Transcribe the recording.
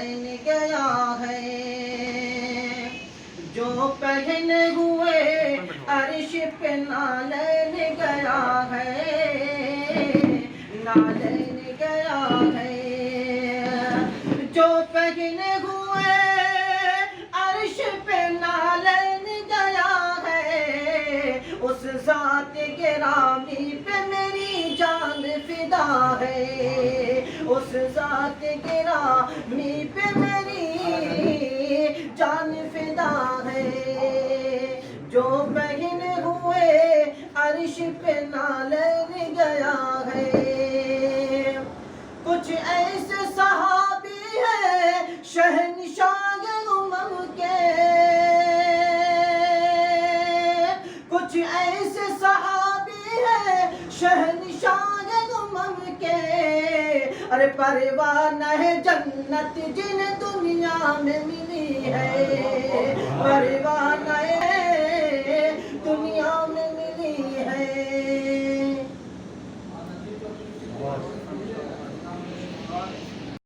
नालैन गया है, जो पहने हुए अर्श पे नालैन गया है, नालैन गया है, जो पहने हुए अर्श पे नालैन गया है, उस ज़ात गिरामी पे मेरी जान फिदा है, उस ज़ात गिरामी पे मेरी जान फिदा है, जो पहने हुए अर्श पे नालैन गया है। कुछ ऐसे सहाबी है शहंशाह उमम के, कुछ ऐसे सहाबी है शहंशाह उमम के, अरे परवाना है जन्नत जिन्हें दुनिया में मिली है, परवाना है